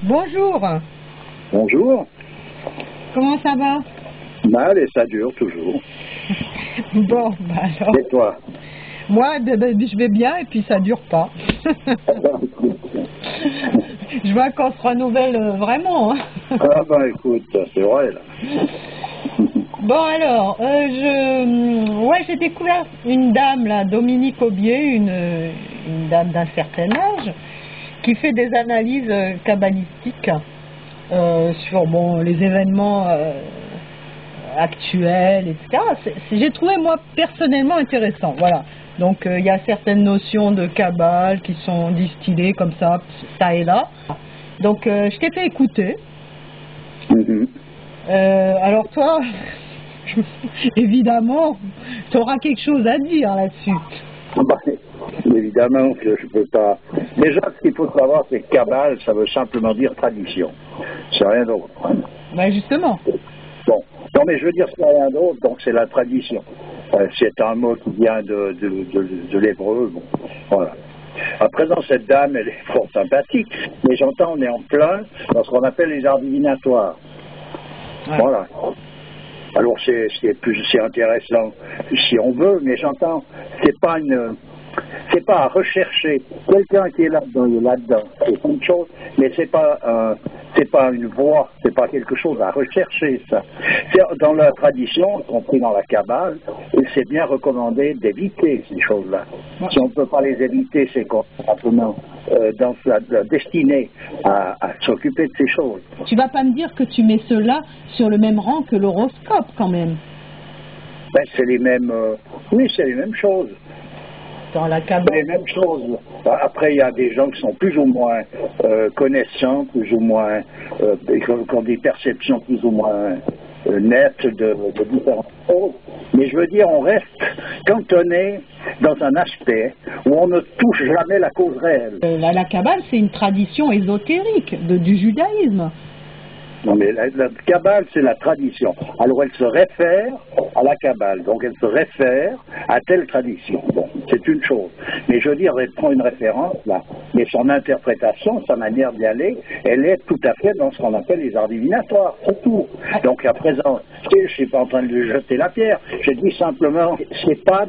Bonjour. Bonjour. Comment ça va? Mal et ça dure toujours. Bon, bah alors. Et toi? Moi, je vais bien et puis ça dure pas. Je vois qu'on se renouvelle vraiment. Hein. Ah ben écoute, c'est vrai là. Bon alors, j'ai découvert une dame là, Dominique Aubier, une dame d'un certain âge, qui fait des analyses kabbalistiques sur les événements actuels, etc. J'ai trouvé moi personnellement intéressant. Voilà. Donc il y a certaines notions de kabbale qui sont distillées comme ça et là. Donc je t'ai fait écouter. Alors toi, évidemment, tu auras quelque chose à dire là-dessus. Bah, évidemment que je peux pas. Déjà, ce qu'il faut savoir, c'est que Kabbale, ça veut simplement dire tradition. C'est rien d'autre. Ben justement. Bon. Non, mais je veux dire, c'est rien d'autre, donc c'est la tradition. C'est un mot qui vient de l'hébreu. Bon. Voilà. À présent, cette dame, elle est fort sympathique, mais j'entends, on est en plein dans ce qu'on appelle les arts divinatoires. Ouais. Voilà. Alors c'est intéressant si on veut, mais j'entends, c'est pas à rechercher. Quelqu'un qui est là-dedans, c'est une chose, mais c'est pas une voie, c'est pas quelque chose à rechercher, ça. Dans la tradition, y compris dans la Kabbale, c'est bien recommandé d'éviter ces choses-là. Si on ne peut pas les éviter, c'est simplement dans la destinée à s'occuper de ces choses. Tu vas pas me dire que tu mets cela sur le même rang que l'horoscope, quand même. Ben, c'est les mêmes, oui, c'est les mêmes choses. Dans la Kabbale. C'est les mêmes choses. Après, il y a des gens qui sont plus ou moins connaissants, plus ou moins, qui ont des perceptions plus ou moins nettes de différentes choses. Mais je veux dire, on reste cantonné dans un aspect où on ne touche jamais la cause réelle. La Kabbale, c'est une tradition ésotérique du judaïsme. Non, mais la Kabbale, c'est la tradition. Alors, elle se réfère à la Kabbale. Donc, elle se réfère à telle tradition. Bon, c'est une chose. Mais je veux dire, elle prend une référence, là. Mais son interprétation, sa manière d'y aller, elle est tout à fait dans ce qu'on appelle les arts divinatoires. C'est tout. Donc, à présent, je ne suis pas en train de lui jeter la pierre. Je dis simplement, c'est pas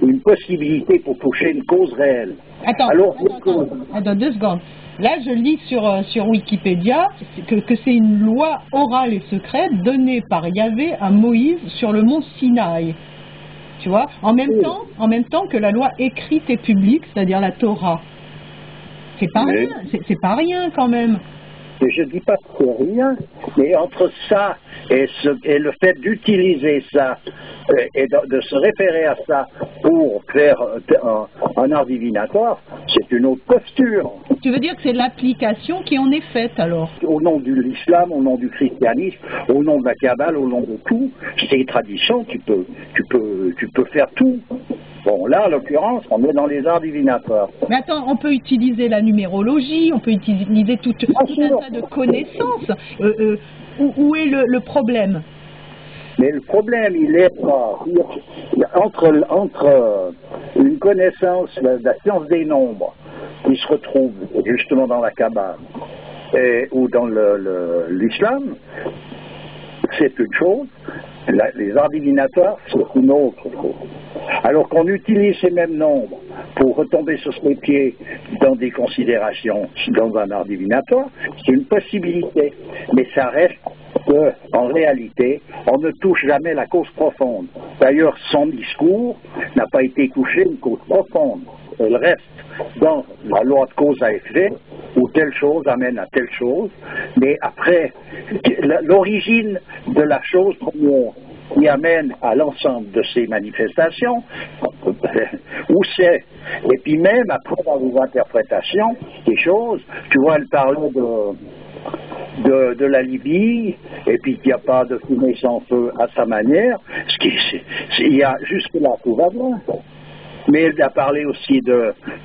une possibilité pour toucher une cause réelle. Attends, 2 secondes. Là, je lis sur Wikipédia que c'est une loi orale et secrète donnée par Yahvé à Moïse sur le mont Sinaï. Tu vois, en même temps que la loi écrite et publique, c'est-à-dire la Torah. C'est pas rien, c'est pas rien quand même. Je ne dis pas que c'est rien, mais entre ça et le fait d'utiliser ça et de se référer à ça pour faire un art divinatoire, c'est une autre posture. Tu veux dire que c'est l'application qui en est faite alors? Au nom de l'islam, au nom du christianisme, au nom de la Kabbale, au nom de tout, ces traditions, tu peux faire tout. Bon, là, en l'occurrence, on est dans les arts divinatoires. Mais attends, on peut utiliser la numérologie, on peut utiliser tout un tas de connaissances. Où est le problème? Mais le problème, il est pas entre une connaissance de la science des nombres qui se retrouve justement dans la Kabbale ou dans l'islam, c'est une chose. Les arts divinatoires, c'est une autre chose. Alors qu'on utilise ces mêmes nombres pour retomber sur ses pieds dans des considérations dans un art divinatoire, c'est une possibilité. Mais ça reste qu'en réalité, on ne touche jamais la cause profonde. D'ailleurs, son discours n'a pas été touché une cause profonde. Elle reste dans la loi de cause à effet, où telle chose amène à telle chose, mais après, l'origine de la chose première qui amène à l'ensemble de ces manifestations, où c'est. Et puis même après dans les interprétations des choses, tu vois, elle parlait de la Libye, et puis qu'il n'y a pas de fumée sans feu à sa manière, il y a jusque-là tout va bien. Mais elle a parlé aussi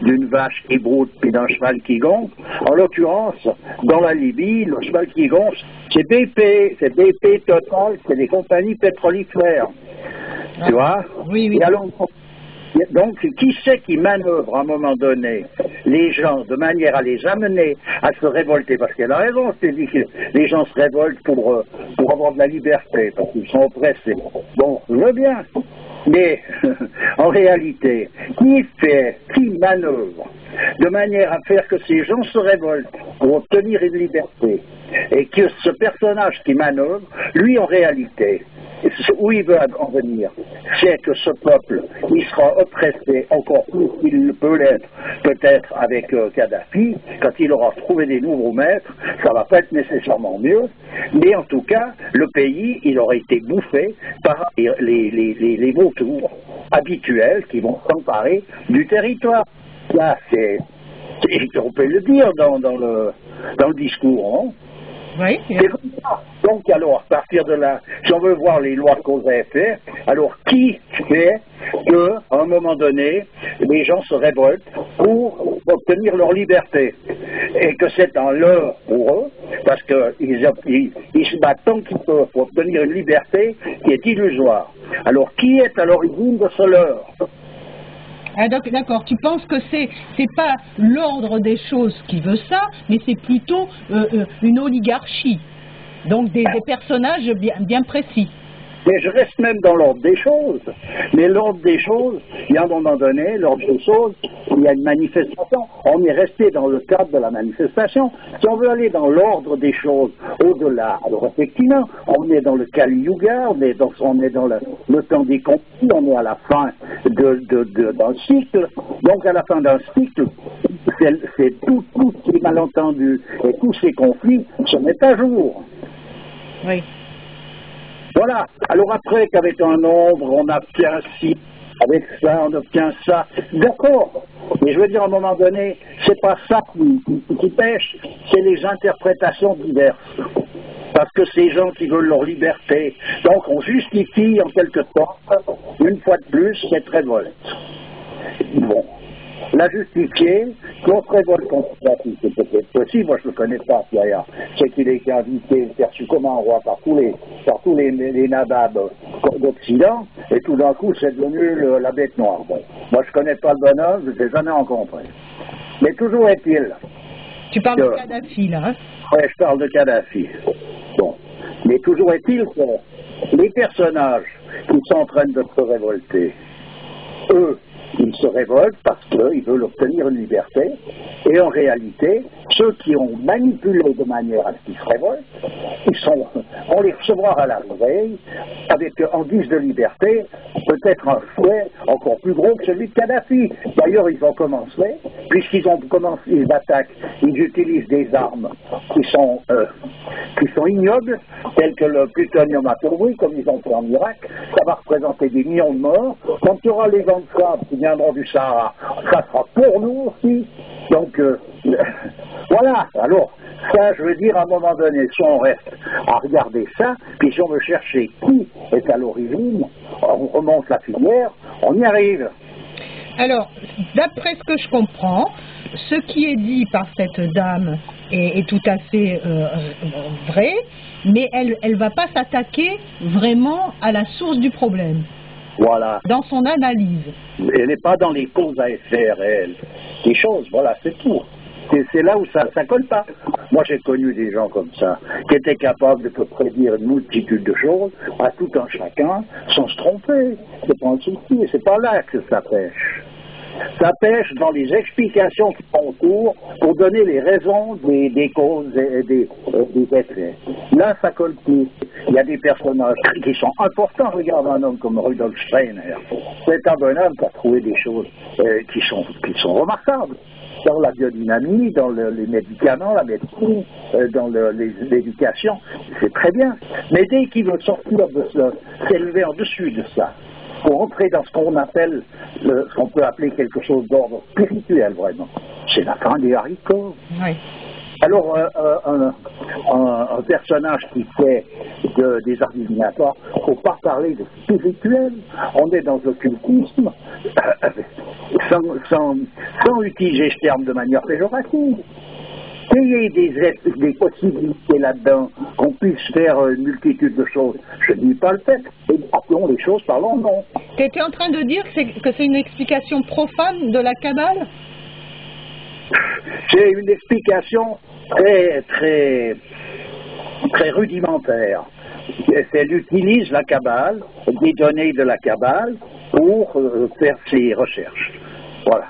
d'une vache qui broute puis d'un cheval qui gonfle. En l'occurrence, dans la Libye, le cheval qui gonfle, c'est BP Total, c'est des compagnies pétrolifères. Ah, tu vois? Oui, oui. Et alors, donc, qui c'est qui manœuvre à un moment donné les gens de manière à les amener à se révolter, parce qu'elle a raison, c'est dit que les gens se révoltent pour avoir de la liberté, parce qu'ils sont oppressés. Bon, je veux bien, mais en réalité, qui manœuvre de manière à faire que ces gens se révoltent pour obtenir une liberté, et que ce personnage qui manœuvre, lui en réalité, où il veut en venir, c'est que ce peuple, il sera oppressé encore plus qu'il peut l'être, peut-être avec Kadhafi, quand il aura trouvé des nouveaux maîtres, ça va pas être nécessairement mieux, mais en tout cas, le pays, il aura été bouffé par les vautours habituels qui vont s'emparer du territoire. Là, on peut le dire dans le discours, hein. Oui. C'est comme ça. Donc, alors, à partir de là, si on veut voir les lois de cause à effet, alors qui fait qu'à un moment donné, les gens se révoltent pour obtenir leur liberté? Et que c'est un leurre pour eux, parce qu'ils se battent tant qu'ils peuvent pour obtenir une liberté qui est illusoire. Alors, qui est à l'origine de ce leurre? Ah, d'accord, tu penses que c'est pas l'ordre des choses qui veut ça, mais c'est plutôt une oligarchie, donc des personnages bien précis. Mais je reste même dans l'ordre des choses. Mais l'ordre des choses, il y a un moment donné, l'ordre des choses, il y a une manifestation. On est resté dans le cadre de la manifestation. Si on veut aller dans l'ordre des choses au-delà, alors effectivement, on est dans le Kali Yuga, on est dans le temps des conflits, on est à la fin d'un cycle. Donc à la fin d'un cycle, c'est tous ces malentendus et tous ces conflits se mettent à jour. Oui. Voilà. Alors après qu'avec un nombre, on obtient ci, avec ça, on obtient ça. D'accord. Mais je veux dire, à un moment donné, c'est pas ça qui pêche, c'est les interprétations diverses. Parce que ces gens qui veulent leur liberté, donc on justifie en quelque sorte, une fois de plus, cette révolte. Bon. La justifier, qu'on se révolte contre ça, si c'est peut-être possible, moi je ne le connais pas, Pierre. C'est qu'il a été invité, perçu comme un roi par tous les nababs d'Occident, et tout d'un coup c'est devenu la bête noire. Bon. Moi je ne connais pas le bonhomme, je ne l'ai jamais rencontré. Mais toujours est-il. Tu parles de Kadhafi là, hein? Oui, je parle de Kadhafi. Bon. Mais toujours est-il que les personnages qui sont en train de se révolter, eux, ils se révoltent parce qu'ils veulent obtenir une liberté, et en réalité, ceux qui ont manipulé de manière à ce qu'ils se révoltent, on les recevra à l'arrivée avec, en guise de liberté, peut-être un fouet encore plus gros que celui de Kadhafi. D'ailleurs, ils ont commencé, puisqu'ils ont commencé, ils attaquent, ils utilisent des armes qui sont ignobles, telles que le plutonium atomique, comme ils ont fait en Irak. Ça va représenter des millions de morts. Quand il y aura les vents de sable qui viendront du Sahara, ça sera pour nous aussi. Donc, voilà. Alors, ça, je veux dire, à un moment donné, si on reste à regarder ça, puis si on veut chercher qui est à l'origine, on remonte la filière, on y arrive. Alors, d'après ce que je comprends, ce qui est dit par cette dame est tout à fait vrai, mais elle ne va pas s'attaquer vraiment à la source du problème. Voilà. Dans son analyse. Elle n'est pas dans les causes à effet réelles. Des choses, voilà, c'est tout. C'est là où ça colle pas. Moi, j'ai connu des gens comme ça, qui étaient capables de prédire une multitude de choses à tout un chacun, sans se tromper. C'est pas un souci, c'est pas là que ça pêche. Ça pêche dans les explications qui sont autour pour donner les raisons des causes et des effets. Là, ça colle plus. Il y a des personnages qui sont importants. Regarde un homme comme Rudolf Steiner. C'est un bonhomme qui a trouvé des choses qui sont remarquables. Dans la biodynamie, dans les médicaments, la médecine, dans l'éducation, c'est très bien. Mais dès qu'il veut sortir de ça, s'élever en dessus de ça, pour entrer dans ce qu'on appelle, ce qu'on peut appeler quelque chose d'ordre spirituel, vraiment, c'est la fin des haricots. Oui. Alors, un personnage qui fait des arts divinatoires, il ne faut pas parler de spirituel. On est dans l'occultisme, sans utiliser ce terme de manière péjorative. Qu'il y ait des possibilités là-dedans, qu'on puisse faire une multitude de choses, je ne dis pas le fait. Et appelons les choses par leur nom. Tu étais en train de dire que c'est une explication profane de la Kabbale? C'est une explication très rudimentaire. Elle utilise la Kabbale, des données de la Kabbale, pour faire ses recherches. Voilà.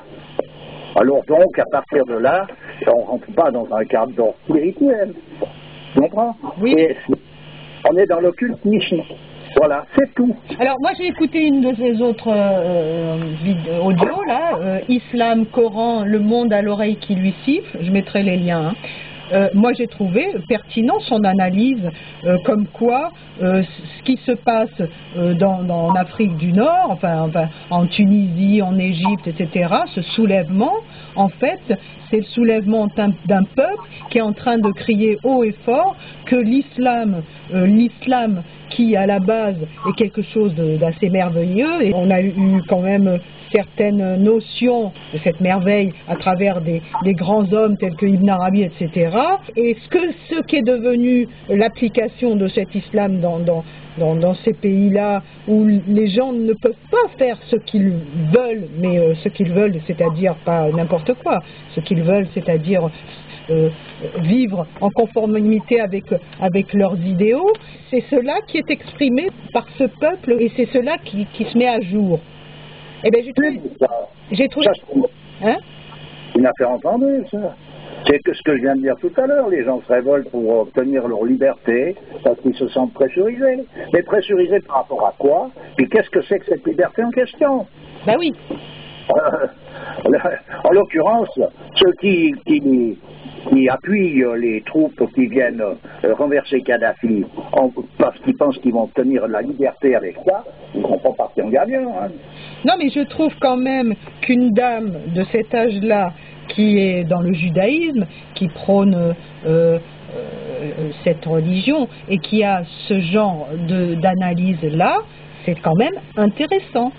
Alors donc, à partir de là, on ne rentre pas dans un cadre d'ordre spirituel. Tu comprends? Oui. Et on est dans l'occultisme. Voilà, c'est tout. Alors moi j'ai écouté une de ces autres audios là, Islam, Coran, le monde à l'oreille qui lui siffle, je mettrai les liens. Moi j'ai trouvé pertinent son analyse, comme quoi ce qui se passe en Afrique du Nord, enfin en Tunisie, en Égypte, etc., ce soulèvement, en fait, c'est le soulèvement d'un peuple qui est en train de crier haut et fort que l'islam qui à la base est quelque chose d'assez merveilleux, et on a eu quand même certaines notions de cette merveille à travers des grands hommes tels que Ibn Arabi, etc. Et ce qui est devenu l'application de cet islam dans ces pays-là où les gens ne peuvent pas faire ce qu'ils veulent, mais ce qu'ils veulent, c'est-à-dire pas n'importe quoi, ce qu'ils veulent, c'est-à-dire vivre en conformité avec leurs idéaux, c'est cela qui est exprimé par ce peuple et c'est cela qui se met à jour. Eh bien, j'ai trouvé... Hein? Une affaire entendue, ça. C'est que ce que je viens de dire tout à l'heure, les gens se révoltent pour obtenir leur liberté parce qu'ils se sentent pressurisés. Mais pressurisés par rapport à quoi? Puis qu'est-ce que c'est que cette liberté en question? Ben oui. En l'occurrence, ceux qui appuient les troupes qui viennent renverser Kadhafi parce qu'ils pensent qu'ils vont obtenir la liberté avec ça, ils ne vont pas partir en gagnant. Hein. Non, mais je trouve quand même qu'une dame de cet âge-là, qui est dans le judaïsme, qui prône cette religion et qui a ce genre d'analyse-là, c'est quand même intéressant.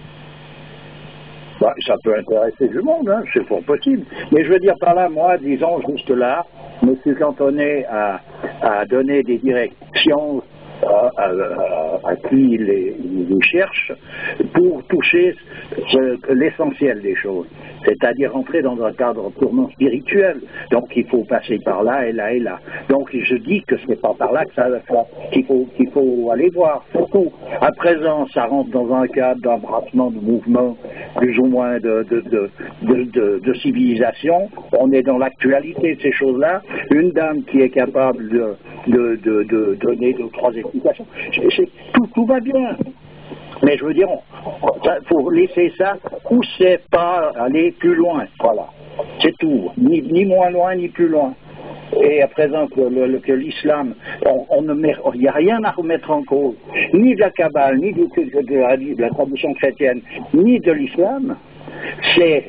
Bah, ça peut intéresser du monde, hein, c'est fort possible. Mais je veux dire par là, moi, disons jusque-là, je me suis cantonné à donner des directions à qui ils cherchent pour toucher l'essentiel des choses, c'est-à-dire entrer dans un cadre purement spirituel. Donc il faut passer par là et là et là. Donc je dis que ce n'est pas par là qu'il faut aller voir, c'est tout. À présent, ça rentre dans un cadre d'embrassement de mouvements plus ou moins de civilisation. On est dans l'actualité de ces choses-là. Une dame qui est capable de donner 2 ou 3 explications, tout va bien. Mais je veux dire, il faut laisser ça, pousser pas aller plus loin. Voilà, c'est tout. Ni moins loin, ni plus loin. Et à présent que l'islam, il n'y a rien à remettre en cause, ni de la Kabbale, ni de la tradition chrétienne, ni de l'islam. C'est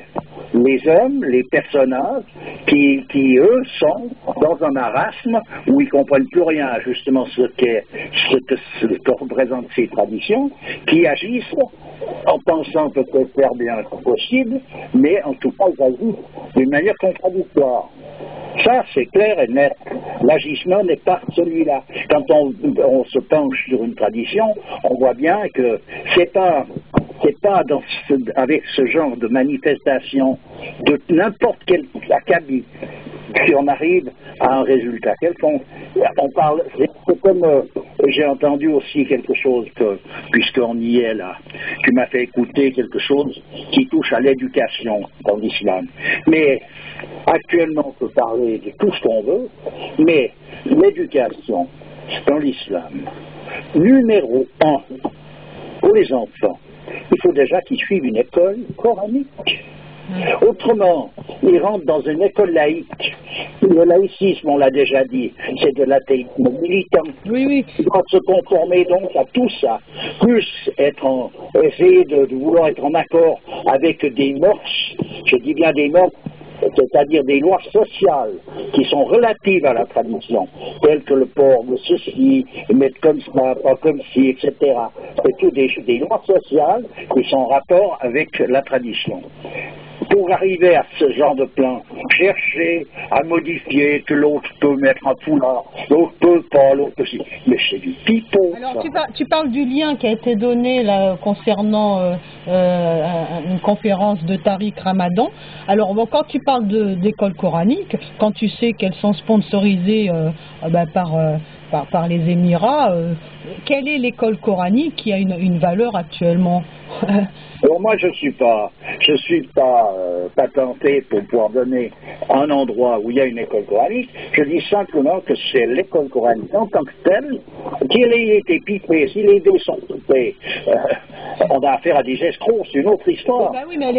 les hommes, les personnages qui eux, sont dans un marasme où ils ne comprennent plus rien, justement, ce que représentent ces traditions, qui agissent en pensant peut-être faire bien possible, mais en tout cas, ils agissent d'une manière contradictoire. Ça, c'est clair et net. L'agissement n'est pas celui-là. Quand on se penche sur une tradition, on voit bien que c'est pas avec ce genre de manifestation de n'importe quel acabit si on arrive à un résultat quelconque. On parle, c'est comme j'ai entendu aussi quelque chose puisqu'on y est là, tu m'as fait écouter quelque chose qui touche à l'éducation dans l'islam. Mais actuellement on peut parler de tout ce qu'on veut, mais l'éducation dans l'islam, numéro 1 pour les enfants, il faut déjà qu'ils suivent une école coranique. Autrement, ils rentrent dans une école laïque. Le laïcisme, on l'a déjà dit, c'est de l'athéisme militant. Oui, oui. Ils doivent se conformer donc à tout ça. Plus essayer de vouloir être en accord avec des mœurs, je dis bien des mœurs, c'est-à-dire des lois sociales qui sont relatives à la tradition, telles que le port de ceci, mettre comme ça, pas comme ci, etc. C'est tout des lois sociales qui sont en rapport avec la tradition. pour arriver à ce genre de plan, chercher à modifier que l'autre peut mettre un foulard, l'autre peut pas, l'autre peut si. Mais c'est du pipeau. Alors tu parles du lien qui a été donné là, concernant une conférence de Tariq Ramadan. Alors bon, quand tu parles d'écoles coraniques, quand tu sais qu'elles sont sponsorisées par les Émirats, quelle est l'école coranique qui a une valeur actuellement? Alors moi je suis pas patenté pour pouvoir donner un endroit où il y a une école coranique. Je dis simplement que c'est l'école coranique en tant que telle, qu'il ait été pipé, si les dés sont pipés, on a affaire à des escrocs, c'est une autre histoire. Ben oui, mais elle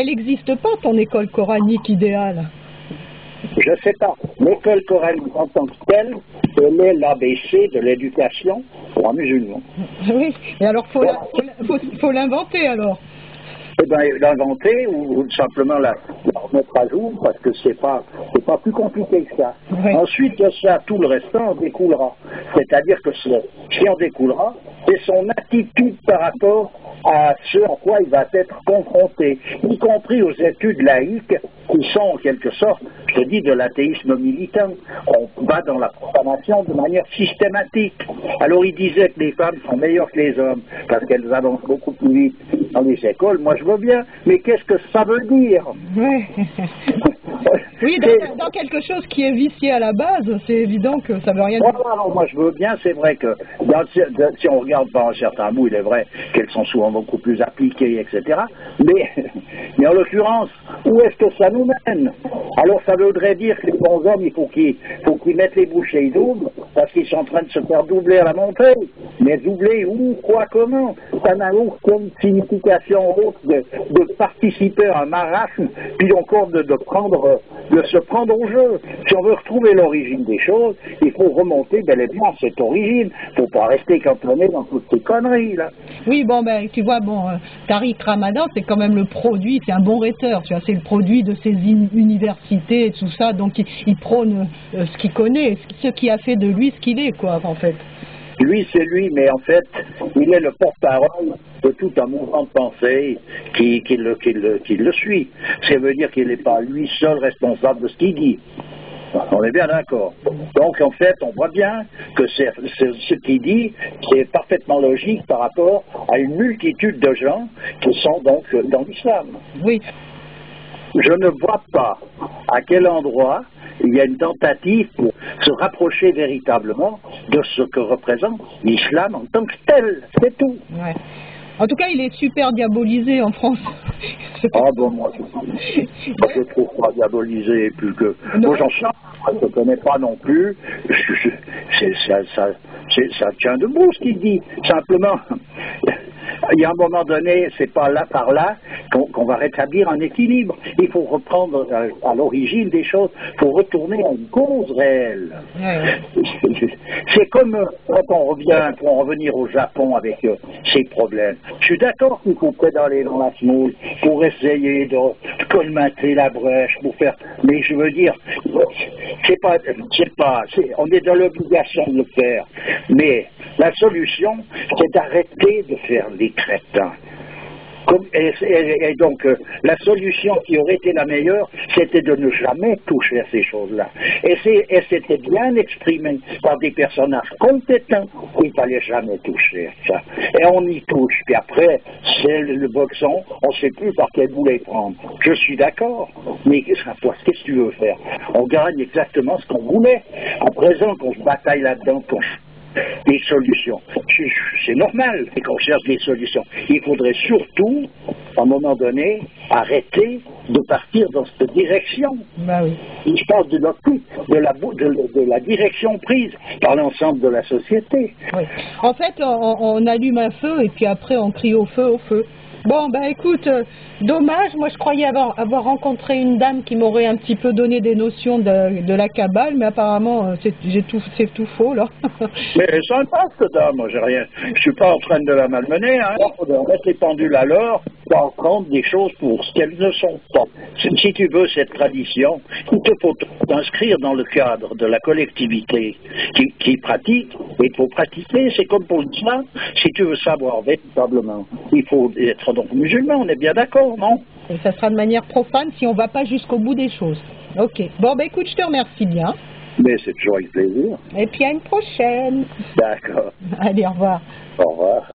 n'existe pas ton école coranique idéale. Je ne sais pas. L'école coranique en tant que telle, elle est l'ABC de l'éducation pour un musulman. Oui, et alors faut l'inventer alors. Eh bien, l'inventer ou simplement la remettre à jour parce que c'est pas plus compliqué que ça. Oui. Ensuite de ça, tout le restant en découlera. C'est-à-dire que ce qui en découlera, c'est son attitude par rapport à ce en quoi il va être confronté, y compris aux études laïques qui sont en quelque sorte, je te dis, de l'athéisme militant. On va dans la profanation de manière systématique. Alors il disait que les femmes sont meilleures que les hommes parce qu'elles avancent beaucoup plus vite dans les écoles. Moi je veux bien, mais qu'est-ce que ça veut dire? Oui, oui, dans quelque chose qui est vicié à la base, c'est évident que ça ne veut rien dire. Alors, moi je veux bien, c'est vrai que si on regarde par un certain bout, il est vrai qu'elles sont souvent beaucoup plus appliquées, etc. Mais en l'occurrence, où est-ce que ça nous mène? Alors ça voudrait dire que les bons hommes, il faut qu'ils mettent les bouchées doubles, parce qu'ils sont en train de se faire doubler à la montée. Mais doubler où, quoi, comment? Ça n'a aucune signification autre de participer à un marasme, puis encore de se prendre au jeu. Si on veut retrouver l'origine des choses, il faut remonter bel et bien à cette origine. Il ne faut pas rester cantonné dans toutes ces conneries, là. Oui, bon, ben, tu vois, Tariq Ramadan, c'est quand même le produit, c'est un bon rhéteur, tu vois, c'est le produit de ces universités et tout ça, donc il prône ce qu'il connaît, ce qui a fait de lui ce qu'il est, quoi, en fait. Lui, c'est lui, mais en fait, il est le porte-parole de tout un mouvement de pensée qui le suit. Ça veut dire qu'il n'est pas lui seul responsable de ce qu'il dit. On est bien d'accord. Donc, en fait, on voit bien que c'est ce qu'il dit, qui est parfaitement logique par rapport à une multitude de gens qui sont donc dans l'islam. Oui. Je ne vois pas à quel endroit il y a une tentative pour se rapprocher véritablement de ce que représente l'islam en tant que tel. C'est tout. Ouais. En tout cas, il est super diabolisé en France. Ah bon, moi je trouve pas diabolisé plus que... Moi j'en sais, je ne connais pas non plus. Ça tient debout ce qu'il dit. Simplement, il y a un moment donné, c'est pas là par là qu'on va rétablir un équilibre. Il faut reprendre à l'origine des choses, il faut retourner à une cause réelle. Ouais. C'est comme quand on revient, pour en revenir au Japon avec ses problèmes. Je suis d'accord qu'il faut pédaler dans la semoule pour essayer de colmater la brèche, pour faire... Mais je veux dire, on est dans l'obligation de le faire. Mais la solution, c'est d'arrêter de faire les crétins. Et donc, la solution qui aurait été la meilleure, c'était de ne jamais toucher à ces choses-là. Et c'était bien exprimé par des personnages compétents qu'il ne fallait jamais toucher à ça. Et on y touche. Puis après, c'est le boxon, on ne sait plus par quel bout les prendre. Je suis d'accord, mais qu'est-ce que tu veux faire? On gagne exactement ce qu'on voulait. À présent, qu'on se bataille là-dedans, des solutions. C'est normal qu'on cherche des solutions. Il faudrait surtout, à un moment donné, arrêter de partir dans cette direction. Ben oui. Je parle de la direction prise par l'ensemble de la société. Oui. En fait, on allume un feu et puis après on crie au feu, au feu. Bon, ben écoute, dommage, moi je croyais avoir rencontré une dame qui m'aurait un petit peu donné des notions de la Kabbale, mais apparemment c'est tout faux là. Mais sympa cette dame, moi j'ai rien, je suis pas en train de la malmener, hein. Il faut mettre les pendules à l'heure pour en prendre des choses pour ce qu'elles ne sont pas. Si tu veux cette tradition, il te faut t'inscrire dans le cadre de la collectivité qui pratique, et il faut pratiquer, c'est comme pour l'islam, si tu veux savoir véritablement, il faut être donc musulman, on est bien d'accord, non? Et ça sera de manière profane si on ne va pas jusqu'au bout des choses. Ok. Bon, ben écoute, je te remercie bien. Mais c'est toujours avec plaisir. Et puis à une prochaine. D'accord. Allez, au revoir. Au revoir.